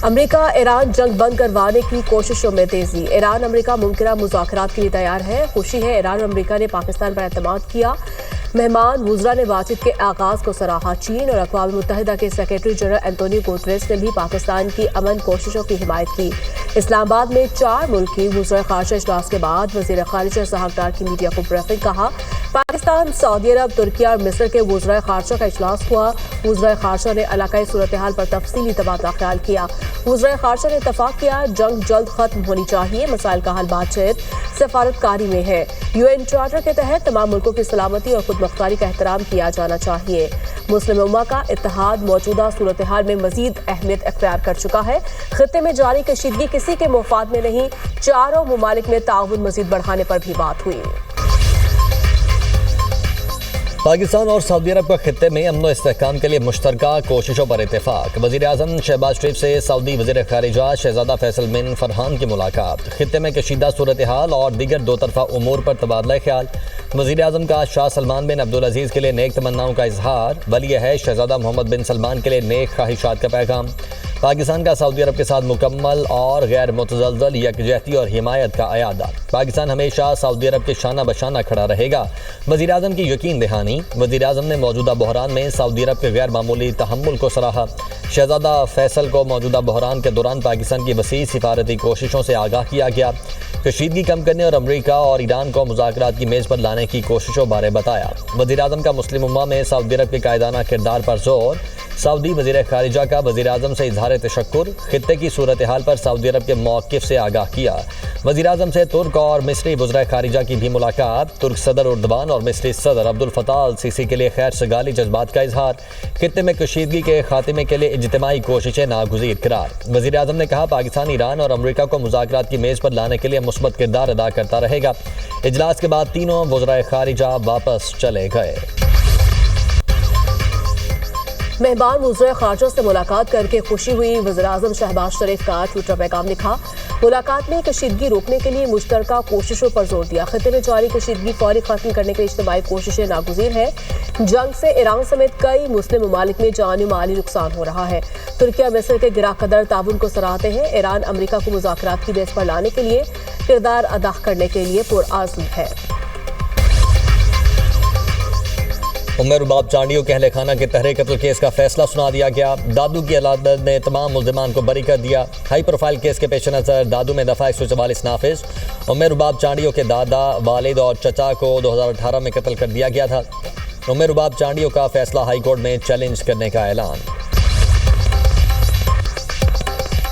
America Iran जंग बंद करवाने की कोशिशों में तेजी। ईरान अमेरिका मुमकिन मुज़ाकरात के लिए तैयार है। खुशी है, ईरान और अमेरिका ने पाकिस्तान पर एतमाद किया। मेहमान वुज़रा ने बातचीत के आगाज को सराहा। चीन और अक़वाम मुत्तहिदा के सेक्रेटरी जनरल एंटोनियो गुटेरेस ने भी पाकिस्तान की अमन कोशिशों की हिमायत की। इस्लामाबाद में 4 मुल्की वुज़रा ख़ारिजा इजलास के बाद वज़ीर ख़ारिजा साहब डार की मीडिया को ब्रीफिंग। कहा, पाकिस्तान, सऊदी अरब, तुर्की और मिस्र के वुज़रा ख़ारिजा का इजलास हुआ। वुज़रा ख़ारिजा ने इलाकाई सूरत हाल पर तफसीली तबादला ख्याल किया। वुज़रा ख़ारिजा ने इत्तफ़ाक़ किया, जंग जल्द खत्म होनी चाहिए। मसाइल का हल बातचीत सफारतकारी में है। UN चार्टर के तहत तमाम मुल्कों की सलामती और खुद मुख्तारी का एहतराम किया जाना चाहिए। मुस्लिम उम्मा का इत्तेहाद मौजूदा सूरत हाल में मजीद अहमियत अख्तियार कर चुका है। खित्ते में जारी कशीदगी किसी के मुफाद में नहीं। चारों मुमालिक में ताउन मजीद बढ़ाने पर भी बात हुई। पाकिस्तान और सऊदी अरब का खित्ते में अमन व इस्तेहकाम के लिए मुश्तरका कोशिशों पर इत्तेफाक। वज़ीर आज़म शहबाज शरीफ से सऊदी वज़ीर ख़ारिजा शहज़ादा फैसल बिन फरहान की मुलाकात। खित्ते में कशीदा सूरत हाल और दीगर दो तरफ़ा उमूर पर तबादला ख्याल। वज़ीर आज़म का शाह सलमान बिन अब्दुल अज़ीज़ के लिए नेक तमन्नाओं का इजहार। वली है शहज़ादा मोहम्मद बिन सलमान के लिए नेक ख्वाहिशात का पैगाम। पाकिस्तान का सऊदी अरब के साथ मुकम्मल और गैर मुतज़लज़ल यकजहती और हिमायत का अयादा। पाकिस्तान हमेशा सऊदी अरब के शाना बशाना खड़ा रहेगा। वज़ीर आज़म की यकीन दहानी। वज़ीर आज़म ने मौजूदा बहरान में सऊदी अरब के गैर मामूली तहम्मुल को सराहा। शहज़ादा फैसल को मौजूदा बहरान के दौरान पाकिस्तान की वसी सिफारती कोशिशों से आगाह किया गया। कशीदगी कम करने और अमरीका और ईरान को मुज़ाकरात की मेज़ पर लाने की कोशिशों बारे बताया। वज़ीर आज़म का मुस्लिम उम्मा में सऊदी अरब के कायदाना किरदार पर जोर। सऊदी वज़ीर ख़ारिजा का वज़ीर आज़म से इजहार तशक्कुर। खित्ते की सूरत हाल पर सऊदी अरब के मौक़िफ़ से आगाह किया। वज़ीर आज़म से तुर्क और मिस्री वज़ीर ख़ारिजा की भी मुलाकात। तुर्क सदर उर्दवान और मिस्री सदर अब्दुल फ़ताह अल सीसी के लिए खैर सगाली जज्बात का इजहार। खित्ते में कशीदगी के खात्मे के लिए इज्तिमाई कोशिशें नागुज़ीर करार। वज़ीर आज़म ने कहा, पाकिस्तान ईरान और अमरीका को मुज़ाकरात की मेज़ पर लाने के लिए मुस्बत किरदार अदा करता रहेगा। इजलास के बाद तीनों वज़ीर ख़ारिजा वापस चले गए। मेहमान वज़ीर ख़ारिजा से मुलाकात करके खुशी हुई। वज़ीर आज़म शहबाज शरीफ का ट्विटर पैगाम लिखा। मुलाकात में कशीदगी रोकने के लिए मुश्तरका कोशिशों पर जोर दिया। खित्ते में जारी कशीदगी फौरी खत्म करने के लिए इज्तिमाई कोशिशें नागुज़ीर है। जंग से ईरान समेत कई मुस्लिम ममालिक में जानी माली नुकसान हो रहा है। तुर्की और मिस्र के गिरा कदर ताउन को सराहते हैं। ईरान अमरीका को मुज़ाकरात की बेस पर लाने के लिए किरदार अदा करने के लिए पुरआज़्म है। उमर रुबाब चांडियों के अहले खाना के तहरीर कत्ल केस का फैसला सुना दिया गया। दादू की अदालत ने तमाम मुल्ज़िमान को बरी कर दिया। हाई प्रोफाइल केस के पेश नज़र दादू में दफ़ा 144 नाफिज। उमर रुबाब चांडियों के दादा, वालिद और चचा को 2018 में कत्ल कर दिया गया था। उमर रुबाब चांडियों का फैसला हाई कोर्ट में चैलेंज करने का ऐलान।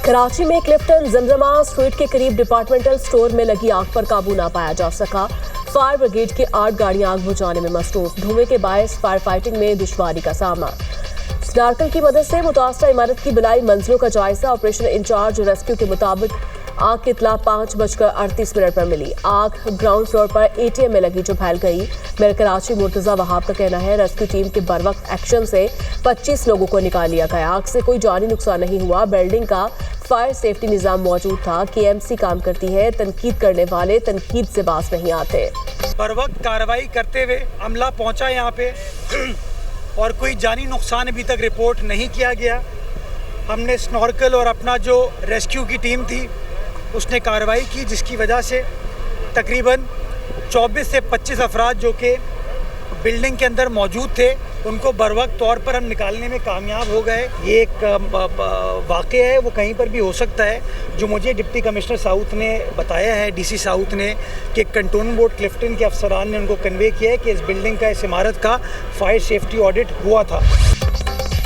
कराची में क्लिफ्टन जमजमा स्ट्रीट के करीब डिपार्टमेंटल स्टोर में लगी आग पर काबू ना पाया जा सका। फायर ब्रिगेड की 8 गाड़ियां आग बुझाने में मसरूफ। धुएं के बायस फायर फाइटिंग में दुश्वारी का सामना। स्नार्कल की मदद से मुतासरा इमारत की बिलाई मंजिलों का जायजा। ऑपरेशन इंचार्ज रेस्क्यू के मुताबिक आग की इत्तला 5:38 पर मिली। आग ग्राउंड फ्लोर पर ATM में लगी जो फैल गई। मेयर कराची मुर्तज़ा वहाब का कहना है, रेस्क्यू टीम के बरवक्त एक्शन से 25 लोगों को निकाल लिया गया। आग से कोई जानी नुकसान नहीं हुआ। बिल्डिंग का फायर सेफ्टी निज़ाम मौजूद था। KMC काम करती है। तनकीद करने वाले तनकीद से बाज नहीं आते। बरवक्त कार्रवाई करते हुए अमला पहुंचा यहाँ पे और कोई जानी नुकसान अभी तक रिपोर्ट नहीं किया गया। हमने स्नॉर्कल और अपना जो रेस्क्यू की टीम थी उसने कार्रवाई की, जिसकी वजह से तकरीबन 24 से 25 अफराद जो कि बिल्डिंग के अंदर मौजूद थे उनको बरवक्त तौर पर हम निकालने में कामयाब हो गए। ये एक वाक़या है, वो कहीं पर भी हो सकता है। जो मुझे डिप्टी कमिश्नर साउथ ने बताया है, DC साउथ ने, कि कंटोनमेंट बोर्ड क्लिफ्टन के अफसरान ने उनको कन्वे किया है कि इस बिल्डिंग का, इस इमारत का फायर सेफ्टी ऑडिट हुआ था।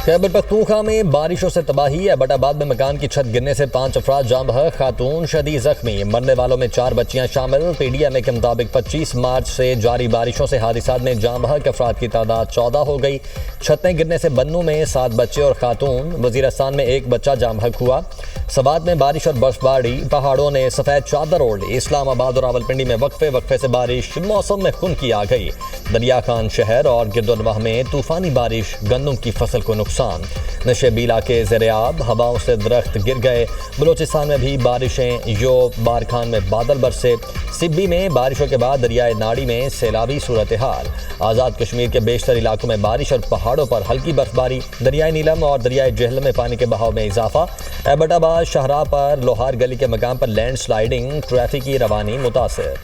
खैबर पख्तूनख्वा में बारिशों से तबाही। एबटाबाद में मकान की छत गिरने से 5 अफराद जाँ बहक, खातून शदीद जख्मी। मरने वालों में 4 बच्चियां शामिल। PDMA के मुताबिक 25 मार्च से जारी बारिशों से हादिसात में जाँ बहक अफराद की तादाद 14 हो गई। छतें गिरने से बन्नू में 7 बच्चे और खातून, वजीरस्तान में 1 बच्चा जाँ बहक हुआ। सवात में बारिश और बर्फबारी, पहाड़ों ने सफेद चादर ओढ़ ली। इस्लामाबाद और रावलपिंडी में वक्फे से बारिश, मौसम में खुनकी आ गई। दरिया खान शहर और गिरदोनवाह में तूफानी बारिश, गंदम की फसल को नुकसान। नशेबी इलाके ज़ेर-ए-आब, हवाओं से दरख्त गिर गए। बलूचिस्तान में भी बारिशें, योब बारखान में बादल बरसे। सिब्बी में बारिशों के बाद दरियाए नाड़ी में सैलाबी सूरत हाल। आज़ाद कश्मीर के बेशतर इलाकों में बारिश और पहाड़ों पर हल्की बर्फबारी। दरियाए नीलम और दरियाए जेहलम में पानी के बहाव में इजाफा। एबटाबाद शाहराह पर लोहार गली के मकाम पर लैंड स्लाइडिंग, ट्रैफिक की रवानी मुतासिर।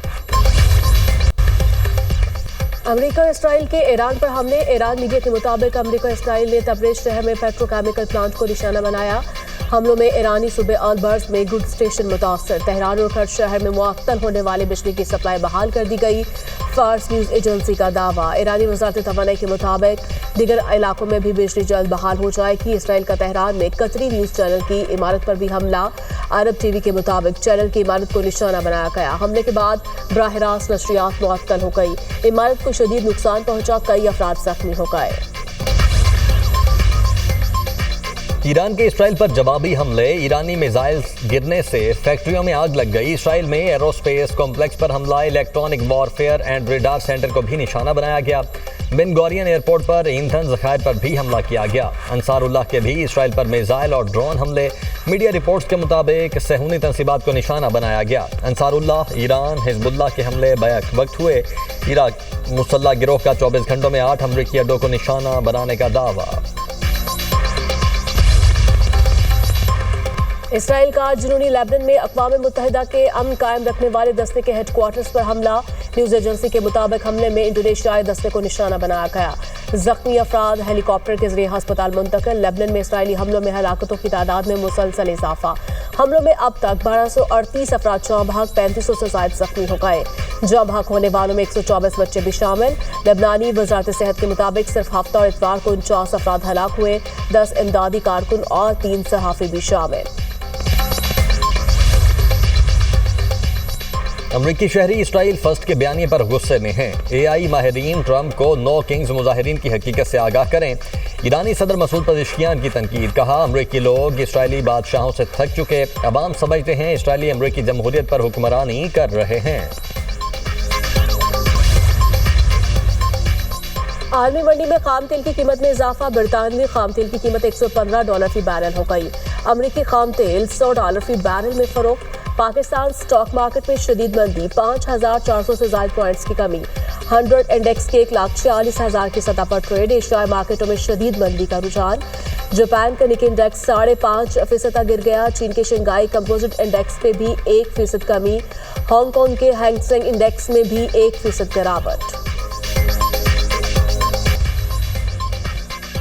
अमेरिका और इसराइल के ईरान पर हमले। ईरान मीडिया के मुताबिक अमेरिका और इसराइल ने तबरेज शहर में पेट्रोकेमिकल प्लांट को निशाना बनाया। हमलों में ईरानी सूबे अल-बर्ज में गुड स्टेशन मुतासर। तेहरान और खर्च शहर में मुअत्तल होने वाली बिजली की सप्लाई बहाल कर दी गई। फार्स न्यूज़ एजेंसी का दावा। ईरानी वज़ारत तवानाई के मुताबिक दीगर इलाकों में भी बिजली जल्द बहाल हो जाएगी। इसराइल का तेहरान में कतरी न्यूज़ चैनल की इमारत पर भी हमला। अरब टीवी के मुताबिक चैनल की इमारत को निशाना बनाया गया। हमले के बाद बराह रास्त नशरियात मुअत्तल हो गई। इमारत को शदीद नुकसान पहुंचा, कई अफराद जख्मी हो गए। ईरान के इसराइल पर जवाबी हमले। ईरानी मिसाइल गिरने से फैक्ट्रियों में आग लग गई। इसराइल में एरोस्पेस कॉम्प्लेक्स पर हमला। Electronic warfare and radar centre को भी निशाना बनाया गया। बिन गौरियन एयरपोर्ट पर ईंधन ज़खायर पर भी हमला किया गया। अंसारुल्लाह के भी इसराइल पर मिसाइल और ड्रोन हमले। मीडिया रिपोर्ट्स के मुताबिक सहूनी तंसीबात को निशाना बनाया गया। अंसारुल्लाह, ईरान, हिजबुल्लाह के हमले बैक वक्त हुए। इराक मुसल्लह गिरोह का 24 घंटों में 8 अमरीकी अड्डों को निशाना बनाने का दावा। इसराइल का जुनूनी लेबनान में अक़वाम मुत्तहिदा के अमन कायम रखने वाले दस्ते के हेडक्वार्टर्स पर हमला। न्यूज़ एजेंसी के मुताबिक हमले में इंडोनेशियाई दस्ते को निशाना बनाया गया। जख्मी अफराद हेलीकॉप्टर के जरिए अस्पताल मुंतकिल। लेबनान में इसराइली हमलों में हलाकतों की तादाद में मुसलसल इजाफा। हमलों में अब तक 1238 अफराद जाँ बहक, 3500 से ज़ायद जख्मी हो गए। जाँ बहक होने वालों में 124 बच्चे भी शामिल। लेबनानी वज़ारत सेहत के मुताबिक सिर्फ हफ्ता और इतवार को 49 अफराद हलाक हुए। 10 इमदादी कारकुन और 3 सहाफ़ी भी शामिल। अमरीकी शहरी इसराइल फर्स्ट के बयानिए पर गुस्से में हैं। AI माहिरीन ट्रंप को नो किंग्स मुजाहिरीन की हकीकत से आगाह करें। ईरानी सदर मसूद पज़ेश्कियान की तनकीद। कहा, अमरीकी लोग इसराइली बादशाहों से थक चुके। अवाम समझते हैं इसराइली अमरीकी जमहूरियत पर हुक्मरानी कर रहे हैं। आलमी मंडी में खाम तेल की कीमत में इजाफा। बरतानवी खाम तेल की कीमत $115 फी बैरल हो गई। अमरीकी खाम तेल $100 फी बैरल में फरोख्त। पाकिस्तान स्टॉक मार्केट में शदीद मंदी। 5400 से ज्यादा पॉइंट्स की कमी। 100 इंडेक्स के 1,46,000 की सतह पर ट्रेड। एशियाई मार्केटों में शदीद मंदी का रुझान। जापान का निकी इंडेक्स 5.5% तक गिर गया। चीन के शंघाई कंपोजिट इंडेक्स पे भी 1% कमी। हांगकांग के हैंगसेंग इंडेक्स में भी 1% गिरावट।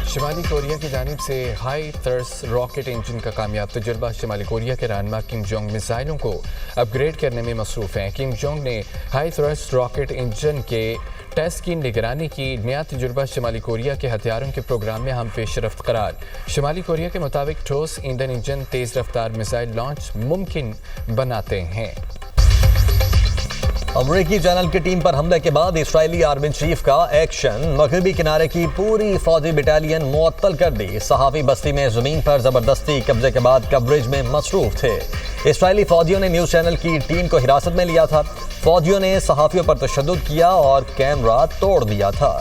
शिमाली कोरिया की जानिब से हाई थ्रस्ट रॉकेट इंजन का कामयाब तजुर्बा। शिमाली कोरिया के रहनुमा किम जोंग मिसाइलों को अपग्रेड करने में मसरूफ़ हैं। किम जोंग ने हाई थ्रस्ट रॉकेट इंजन के टेस्ट की निगरानी की। नया तजुर्बा शिमाली कोरिया के हथियारों के प्रोग्राम में हम पेशरफ्त करार। शिमाली कोरिया के मुताबिक ठोस ईंधन इंजन तेज़ रफ्तार मिसाइल लॉन्च मुमकिन बनाते हैं। अमरीकी चैनल की टीम पर हमले के बाद इसराइली आर्मी चीफ का एक्शन। मगरबी किनारे की पूरी फौजी बटालियन मुअत्तल कर दी। सहाफ़ी बस्ती में ज़मीन पर ज़बरदस्ती कब्जे के बाद कवरेज में मसरूफ़ थे। इसराइली फौजियों ने न्यूज़ चैनल की टीम को हिरासत में लिया था। फौजियों ने सहाफ़ियों पर तशद्दुद किया और कैमरा तोड़ दिया था।